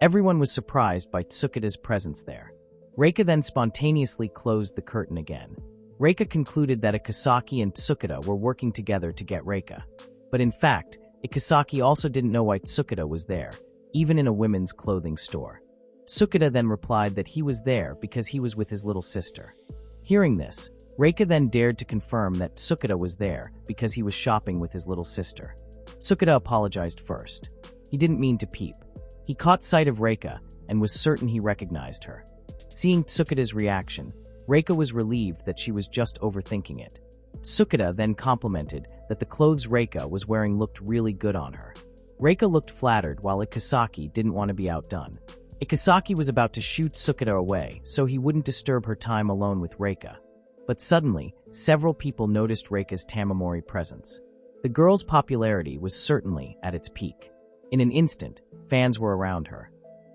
Everyone was surprised by Tsukada's presence there. Reika then spontaneously closed the curtain again. Reika concluded that Ikasaki and Tsukada were working together to get Reika. But in fact, Ikasaki also didn't know why Tsukada was there, even in a women's clothing store. Tsukada then replied that he was there because he was with his little sister. Hearing this, Reika then dared to confirm that Tsukada was there because he was shopping with his little sister. Tsukada apologized first. He didn't mean to peep. He caught sight of Reika and was certain he recognized her. Seeing Tsukada's reaction, Reika was relieved that she was just overthinking it. Tsukada then complimented that the clothes Reika was wearing looked really good on her. Reika looked flattered while Ikasaki didn't want to be outdone. Ikasaki was about to shoo Tsukada away so he wouldn't disturb her time alone with Reika. But suddenly, several people noticed Reika's Tamamori presence. The girl's popularity was certainly at its peak. In an instant, fans were around her.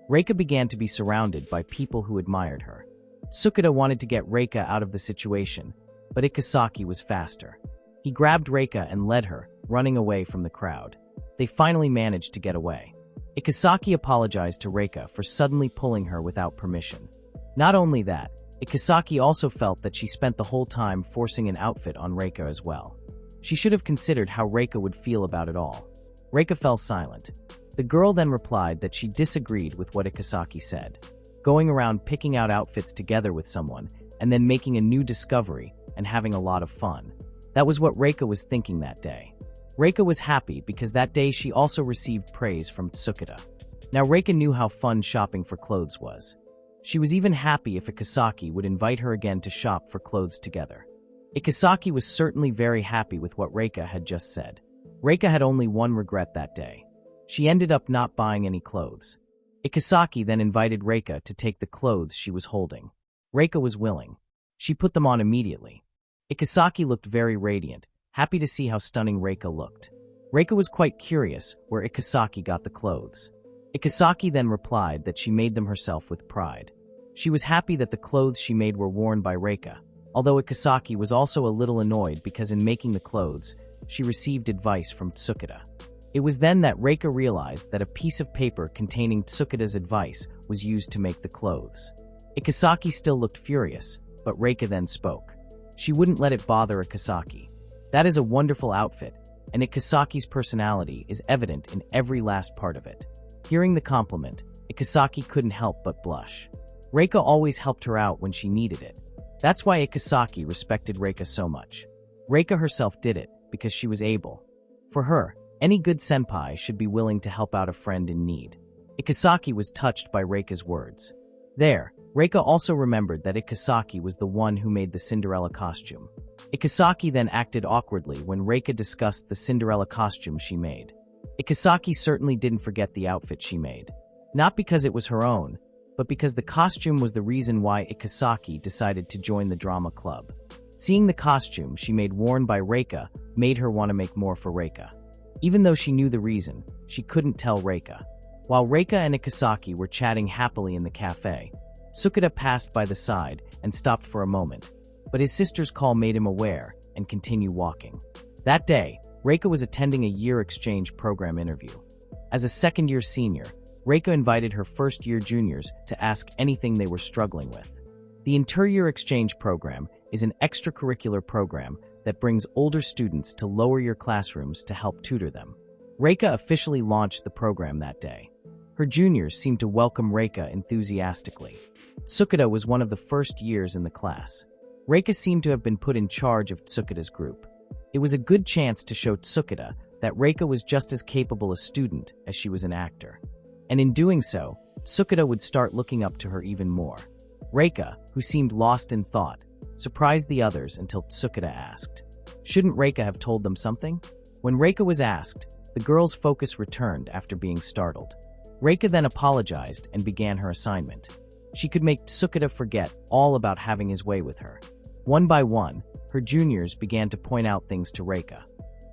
Reika began to be surrounded by people who admired her. Tsukada wanted to get Reika out of the situation, but Ikasaki was faster. He grabbed Reika and led her, running away from the crowd. They finally managed to get away. Ikasaki apologized to Reika for suddenly pulling her without permission. Not only that, Ikasaki also felt that she spent the whole time forcing an outfit on Reika as well. She should have considered how Reika would feel about it all. Reika fell silent. The girl then replied that she disagreed with what Ikasaki said. Going around picking out outfits together with someone, and then making a new discovery and having a lot of fun. That was what Reika was thinking that day. Reika was happy because that day she also received praise from Tsukada. Now Reika knew how fun shopping for clothes was. She was even happy if Ikasaki would invite her again to shop for clothes together. Ikasaki was certainly very happy with what Reika had just said. Reika had only one regret that day. She ended up not buying any clothes. Ikasaki then invited Reika to take the clothes she was holding. Reika was willing. She put them on immediately. Ikasaki looked very radiant, happy to see how stunning Reika looked. Reika was quite curious where Ikasaki got the clothes. Ikasaki then replied that she made them herself with pride. She was happy that the clothes she made were worn by Reika, although Ikasaki was also a little annoyed because in making the clothes, she received advice from Tsukada. It was then that Reika realized that a piece of paper containing Tsukada's advice was used to make the clothes. Ikasaki still looked furious, but Reika then spoke. She wouldn't let it bother Ikasaki. That is a wonderful outfit, and Ikasaki's personality is evident in every last part of it. Hearing the compliment, Ikasaki couldn't help but blush. Reika always helped her out when she needed it. That's why Ikasaki respected Reika so much. Reika herself did it because she was able. For her, any good senpai should be willing to help out a friend in need. Ikasaki was touched by Reika's words. There, Reika also remembered that Ikasaki was the one who made the Cinderella costume. Ikasaki then acted awkwardly when Reika discussed the Cinderella costume she made. Ikasaki certainly didn't forget the outfit she made. Not because it was her own, but because the costume was the reason why Ikasaki decided to join the drama club. Seeing the costume she made worn by Reika made her want to make more for Reika. Even though she knew the reason, she couldn't tell Reika. While Reika and Ikasaki were chatting happily in the cafe, Sukada passed by the side and stopped for a moment, but his sister's call made him aware and continue walking. That day, Reika was attending a year exchange program interview. As a second-year senior, Reika invited her first-year juniors to ask anything they were struggling with. The inter-year exchange program is an extracurricular program that brings older students to lower-year classrooms to help tutor them. Reika officially launched the program that day. Her juniors seemed to welcome Reika enthusiastically. Sukada was one of the first years in the class. Reika seemed to have been put in charge of Tsukada's group. It was a good chance to show Tsukada that Reika was just as capable a student as she was an actor. And in doing so, Tsukada would start looking up to her even more. Reika, who seemed lost in thought, surprised the others until Tsukada asked, "Shouldn't Reika have told them something?" When Reika was asked, the girl's focus returned after being startled. Reika then apologized and began her assignment. She could make Tsukada forget all about having his way with her. One by one, her juniors began to point out things to Reika.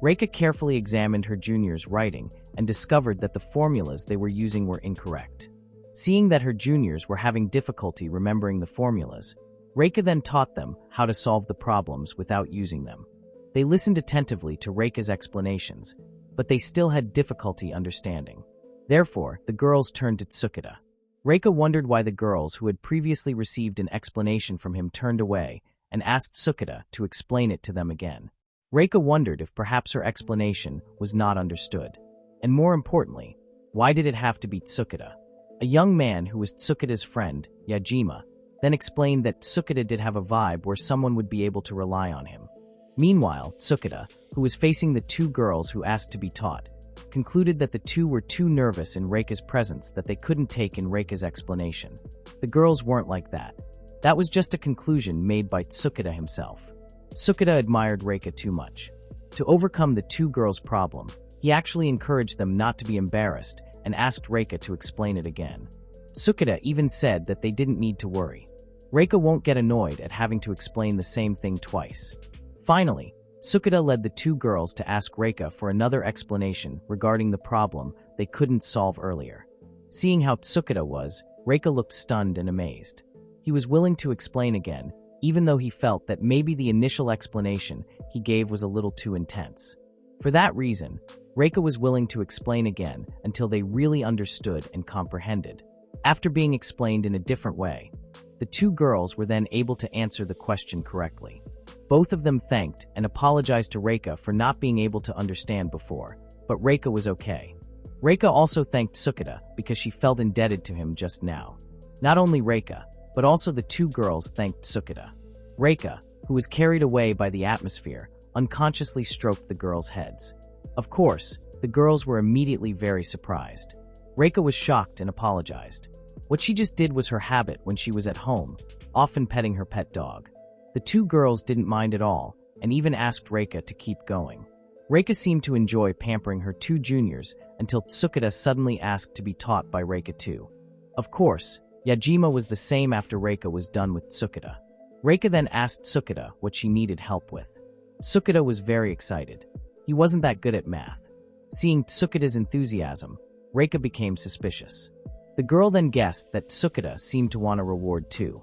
Reika carefully examined her juniors' writing and discovered that the formulas they were using were incorrect. Seeing that her juniors were having difficulty remembering the formulas, Reika then taught them how to solve the problems without using them. They listened attentively to Reika's explanations, but they still had difficulty understanding. Therefore, the girls turned to Tsukada. Reika wondered why the girls who had previously received an explanation from him turned away and asked Tsukada to explain it to them again. Reika wondered if perhaps her explanation was not understood. And more importantly, why did it have to be Tsukada? A young man who was Tsukada's friend, Yajima, then explained that Tsukada did have a vibe where someone would be able to rely on him. Meanwhile, Tsukada, who was facing the two girls who asked to be taught, concluded that the two were too nervous in Reika's presence that they couldn't take in Reika's explanation. The girls weren't like that. That was just a conclusion made by Tsukada himself. Tsukada admired Reika too much. To overcome the two girls' problem, he actually encouraged them not to be embarrassed and asked Reika to explain it again. Tsukada even said that they didn't need to worry. Reika won't get annoyed at having to explain the same thing twice. Finally, Tsukada led the two girls to ask Reika for another explanation regarding the problem they couldn't solve earlier. Seeing how Tsukada was, Reika looked stunned and amazed. He was willing to explain again, even though he felt that maybe the initial explanation he gave was a little too intense. For that reason, Reika was willing to explain again until they really understood and comprehended. After being explained in a different way, the two girls were then able to answer the question correctly. Both of them thanked and apologized to Reika for not being able to understand before, but Reika was okay. Reika also thanked Tsukada because she felt indebted to him just now. Not only Reika, but also the two girls thanked Tsukada. Reika, who was carried away by the atmosphere, unconsciously stroked the girls' heads. Of course, the girls were immediately very surprised. Reika was shocked and apologized. What she just did was her habit when she was at home, often petting her pet dog. The two girls didn't mind at all, and even asked Reika to keep going. Reika seemed to enjoy pampering her two juniors until Tsukada suddenly asked to be taught by Reika too. Of course, Yajima was the same after Reika was done with Tsukada. Reika then asked Tsukada what she needed help with. Tsukada was very excited. He wasn't that good at math. Seeing Tsukada's enthusiasm, Reika became suspicious. The girl then guessed that Tsukada seemed to want a reward too.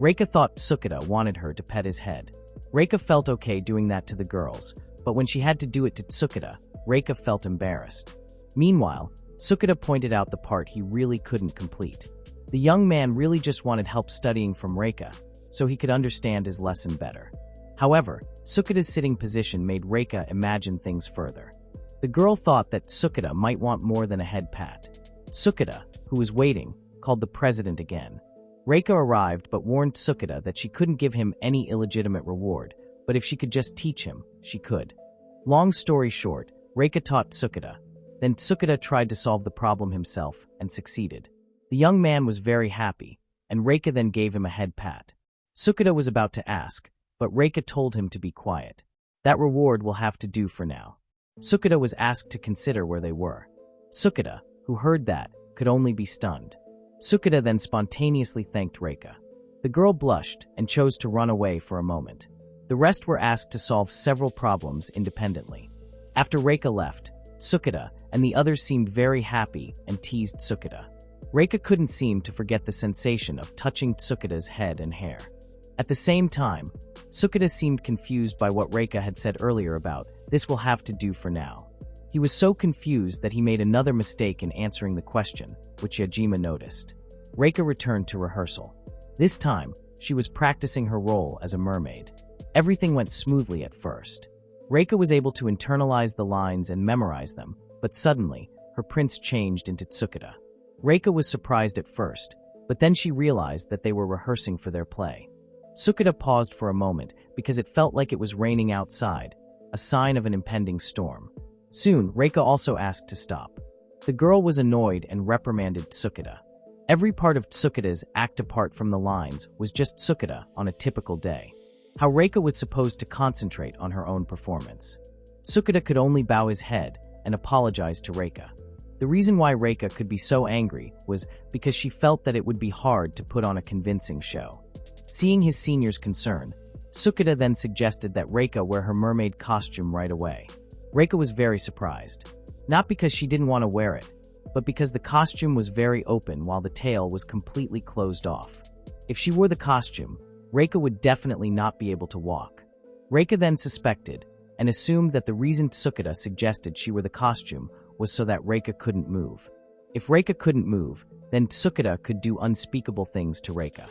Reika thought Tsukada wanted her to pet his head. Reika felt okay doing that to the girls, but when she had to do it to Tsukada, Reika felt embarrassed. Meanwhile, Tsukada pointed out the part he really couldn't complete. The young man really just wanted help studying from Reika, so he could understand his lesson better. However, Tsukada's sitting position made Reika imagine things further. The girl thought that Tsukada might want more than a head pat. Tsukada, who was waiting, called the president again. Reika arrived but warned Tsukada that she couldn't give him any illegitimate reward, but if she could just teach him, she could. Long story short, Reika taught Tsukada. Then Tsukida tried to solve the problem himself and succeeded. The young man was very happy, and Reika then gave him a head pat. Tsukida was about to ask, but Reika told him to be quiet. That reward will have to do for now. Tsukida was asked to consider where they were. Tsukida, who heard that, could only be stunned. Tsukida then spontaneously thanked Reika. The girl blushed and chose to run away for a moment. The rest were asked to solve several problems independently. After Reika left, Tsukida and the others seemed very happy and teased Tsukida. Reika couldn't seem to forget the sensation of touching Tsukida's head and hair. At the same time, Tsukida seemed confused by what Reika had said earlier about, "This will have to do for now." He was so confused that he made another mistake in answering the question, which Yajima noticed. Reika returned to rehearsal. This time, she was practicing her role as a mermaid. Everything went smoothly at first. Reika was able to internalize the lines and memorize them, but suddenly, her prince changed into Tsukida. Reika was surprised at first, but then she realized that they were rehearsing for their play. Tsukida paused for a moment because it felt like it was raining outside, a sign of an impending storm. Soon, Reika also asked to stop. The girl was annoyed and reprimanded Tsukida. Every part of Tsukida's act apart from the lines was just Tsukida on a typical day. How Reika was supposed to concentrate on her own performance. Tsukida could only bow his head and apologize to Reika. The reason why Reika could be so angry was because she felt that it would be hard to put on a convincing show. Seeing his senior's concern, Tsukida then suggested that Reika wear her mermaid costume right away. Reika was very surprised. Not because she didn't want to wear it, but because the costume was very open while the tail was completely closed off. If she wore the costume, Reika would definitely not be able to walk. Reika then suspected and assumed that the reason Tsukida suggested she wear the costume was so that Reika couldn't move. If Reika couldn't move, then Tsukida could do unspeakable things to Reika.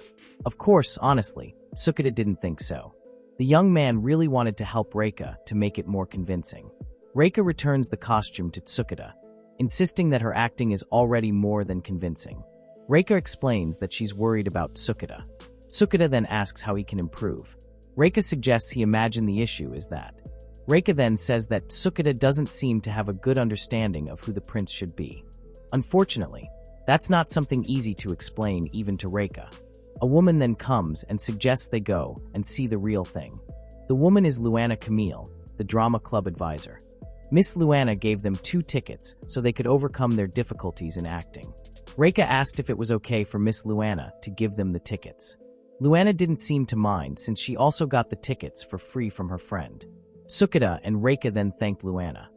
Of course, honestly, Tsukida didn't think so. The young man really wanted to help Reika to make it more convincing. Reika returns the costume to Tsukida, insisting that her acting is already more than convincing. Reika explains that she's worried about Tsukida. Tsukida then asks how he can improve. Reika suggests he imagined the issue is that. Reika then says that Tsukida doesn't seem to have a good understanding of who the prince should be. Unfortunately, that's not something easy to explain even to Reika. A woman then comes and suggests they go and see the real thing. The woman is Luana Camille, the drama club advisor. Miss Luana gave them 2 tickets so they could overcome their difficulties in acting. Reika asked if it was okay for Miss Luana to give them the tickets. Luana didn't seem to mind since she also got the tickets for free from her friend. Tsukida and Reika then thanked Luana.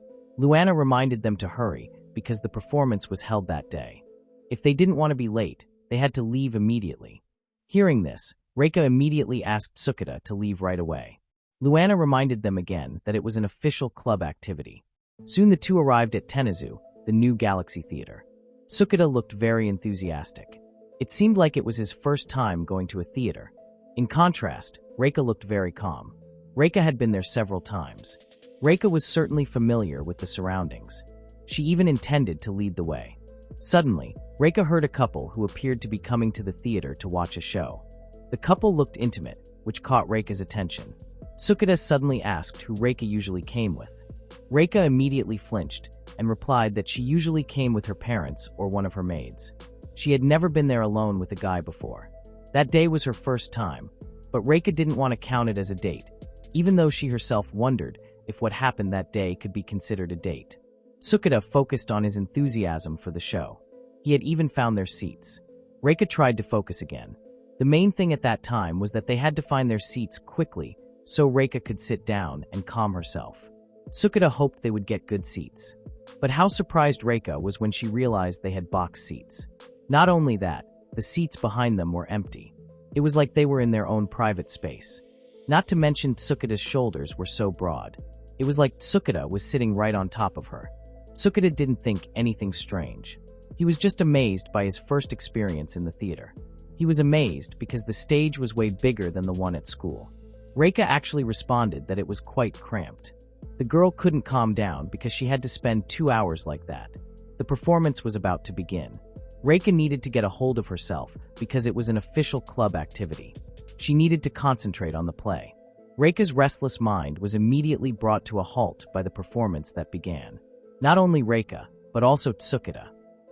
Luana reminded them to hurry because the performance was held that day. If they didn't want to be late, they had to leave immediately. Hearing this, Reika immediately asked Tsukida to leave right away. Luana reminded them again that it was an official club activity. Soon the two arrived at Tenezu, the new Galaxy Theater. Tsukida looked very enthusiastic. It seemed like it was his first time going to a theater. In contrast, Reika looked very calm. Reika had been there several times. Reika was certainly familiar with the surroundings. She even intended to lead the way. Suddenly, Reika heard a couple who appeared to be coming to the theater to watch a show. The couple looked intimate, which caught Reika's attention. Tsukida suddenly asked who Reika usually came with. Reika immediately flinched and replied that she usually came with her parents or one of her maids. She had never been there alone with a guy before. That day was her first time, but Reika didn't want to count it as a date, even though she herself wondered if what happened that day could be considered a date. Tsukida focused on his enthusiasm for the show. He had even found their seats. Reika tried to focus again. The main thing at that time was that they had to find their seats quickly so Reika could sit down and calm herself. Tsukida hoped they would get good seats. But how surprised Reika was when she realized they had box seats. Not only that, the seats behind them were empty. It was like they were in their own private space. Not to mention Tsukida's shoulders were so broad. It was like Tsukida was sitting right on top of her. Tsukida didn't think anything strange. He was just amazed by his first experience in the theater. He was amazed because the stage was way bigger than the one at school. Reika actually responded that it was quite cramped. The girl couldn't calm down because she had to spend 2 hours like that. The performance was about to begin. Reika needed to get a hold of herself because it was an official club activity. She needed to concentrate on the play. Reika's restless mind was immediately brought to a halt by the performance that began. Not only Reika, but also Tsukida.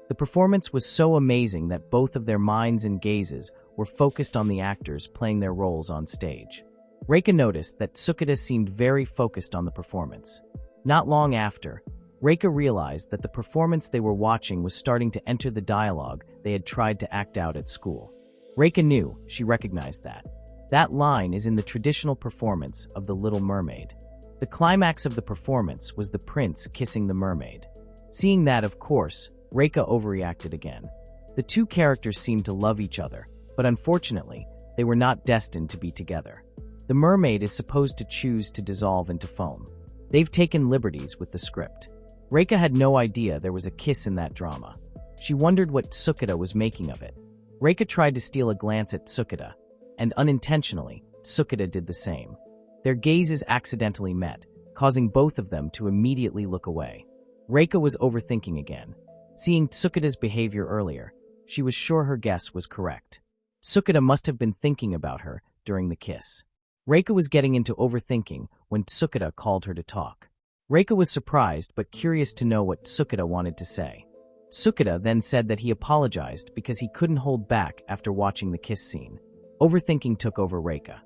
The performance was so amazing that both of their minds and gazes were focused on the actors playing their roles on stage. Reika noticed that Tsukida seemed very focused on the performance. Not long after, Reika realized that the performance they were watching was starting to enter the dialogue they had tried to act out at school. Reika knew, she recognized that. That line is in the traditional performance of The Little Mermaid. The climax of the performance was the prince kissing the mermaid. Seeing that, of course, Reika overreacted again. The two characters seemed to love each other, but unfortunately, they were not destined to be together. The mermaid is supposed to choose to dissolve into foam. They've taken liberties with the script. Reika had no idea there was a kiss in that drama. She wondered what Tsukida was making of it. Reika tried to steal a glance at Tsukida, and unintentionally, Tsukida did the same. Their gazes accidentally met, causing both of them to immediately look away. Reika was overthinking again. Seeing Tsukida's behavior earlier, she was sure her guess was correct. Tsukida must have been thinking about her during the kiss. Reika was getting into overthinking when Tsukida called her to talk. Reika was surprised but curious to know what Tsukida wanted to say. Tsukida then said that he apologized because he couldn't hold back after watching the kiss scene. Overthinking took over Reika.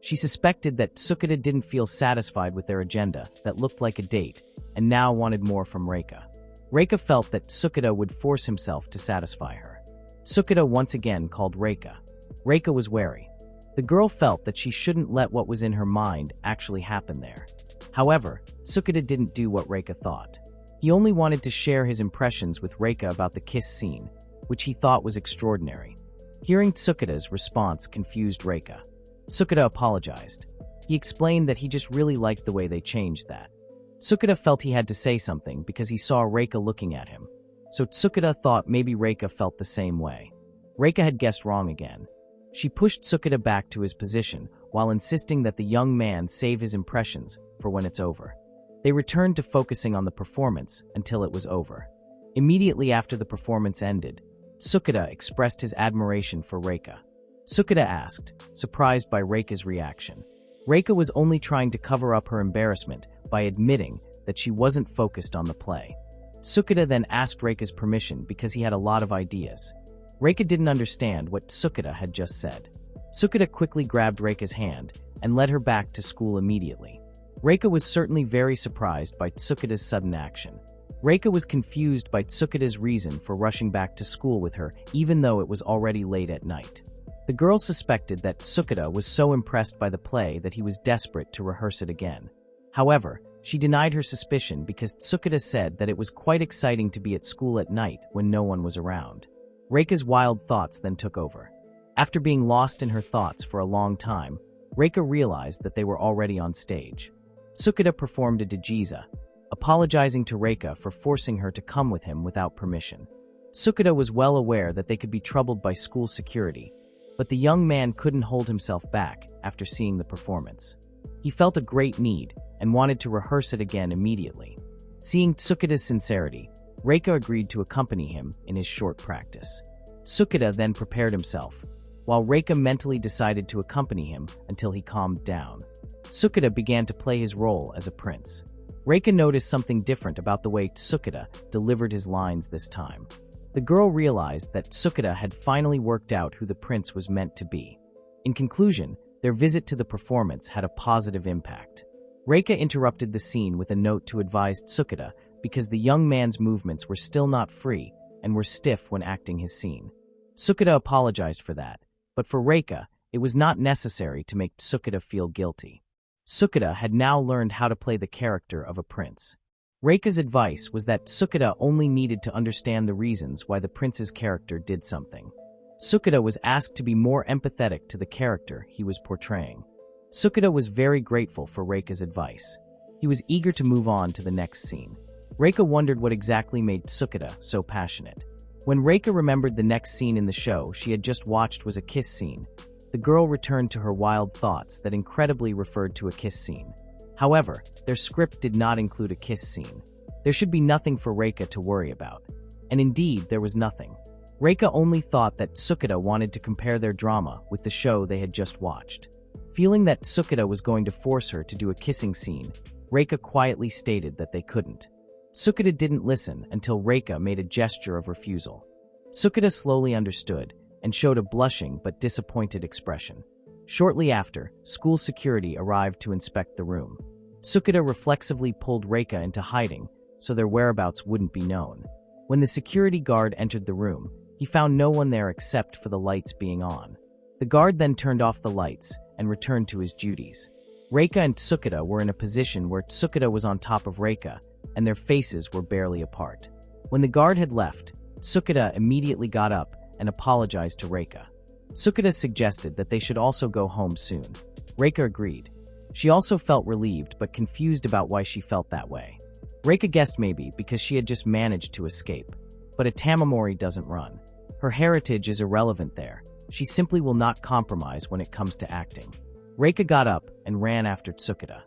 She suspected that Tsukida didn't feel satisfied with their agenda that looked like a date and now wanted more from Reika. Reika felt that Tsukida would force himself to satisfy her. Tsukida once again called Reika. Reika was wary. The girl felt that she shouldn't let what was in her mind actually happen there. However, Tsukida didn't do what Reika thought. He only wanted to share his impressions with Reika about the kiss scene, which he thought was extraordinary. Hearing Tsukida's response confused Reika. Tsukida apologized. He explained that he just really liked the way they changed that. Tsukida felt he had to say something because he saw Reika looking at him. So Tsukida thought maybe Reika felt the same way. Reika had guessed wrong again. She pushed Tsukida back to his position while insisting that the young man save his impressions for when it's over. They returned to focusing on the performance until it was over. Immediately after the performance ended, Tsukida expressed his admiration for Reika. Tsukida asked, surprised by Reika's reaction. Reika was only trying to cover up her embarrassment by admitting that she wasn't focused on the play. Tsukida then asked Reika's permission because he had a lot of ideas. Reika didn't understand what Tsukida had just said. Tsukida quickly grabbed Reika's hand and led her back to school immediately. Reika was certainly very surprised by Tsukida's sudden action. Reika was confused by Tsukida's reason for rushing back to school with her even though it was already late at night. The girl suspected that Tsukida was so impressed by the play that he was desperate to rehearse it again. However, she denied her suspicion because Tsukida said that it was quite exciting to be at school at night when no one was around. Reika's wild thoughts then took over. After being lost in her thoughts for a long time, Reika realized that they were already on stage. Tsukida performed a Dajiza, apologizing to Reika for forcing her to come with him without permission. Tsukida was well aware that they could be troubled by school security, but the young man couldn't hold himself back after seeing the performance. He felt a great need and wanted to rehearse it again immediately. Seeing Tsukida's sincerity, Reika agreed to accompany him in his short practice. Tsukida then prepared himself, while Reika mentally decided to accompany him until he calmed down. Tsukida began to play his role as a prince. Reika noticed something different about the way Tsukida delivered his lines this time. The girl realized that Tsukida had finally worked out who the prince was meant to be. In conclusion, their visit to the performance had a positive impact. Reika interrupted the scene with a note to advise Tsukida because the young man's movements were still not free and were stiff when acting his scene. Tsukida apologized for that, but for Reika, it was not necessary to make Tsukida feel guilty. Tsukida had now learned how to play the character of a prince. Reika's advice was that Tsukida only needed to understand the reasons why the prince's character did something. Tsukida was asked to be more empathetic to the character he was portraying. Tsukida was very grateful for Reika's advice. He was eager to move on to the next scene. Reika wondered what exactly made Tsukida so passionate. When Reika remembered the next scene in the show she had just watched was a kiss scene, the girl returned to her wild thoughts that incredibly referred to a kiss scene. However, their script did not include a kiss scene. There should be nothing for Reika to worry about. And indeed, there was nothing. Reika only thought that Tsukida wanted to compare their drama with the show they had just watched. Feeling that Tsukida was going to force her to do a kissing scene, Reika quietly stated that they couldn't. Sukita didn't listen until Reika made a gesture of refusal. Sukita slowly understood and showed a blushing but disappointed expression. Shortly after, school security arrived to inspect the room. Sukita reflexively pulled Reika into hiding so their whereabouts wouldn't be known. When the security guard entered the room, he found no one there except for the lights being on. The guard then turned off the lights and returned to his duties. Reika and Sukita were in a position where Sukita was on top of Reika, and their faces were barely apart. When the guard had left, Sukita immediately got up and apologized to Reika. Sukita suggested that they should also go home soon. Reika agreed. She also felt relieved but confused about why she felt that way. Reika guessed maybe because she had just managed to escape. But a Tamamori doesn't run. Her heritage is irrelevant there. She simply will not compromise when it comes to acting. Reika got up and ran after Sukita.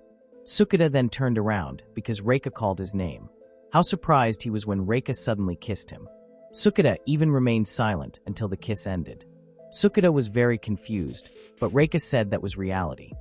Sukita then turned around because Reika called his name. How surprised he was when Reika suddenly kissed him. Sukita even remained silent until the kiss ended. Sukita was very confused, but Reika said that was reality.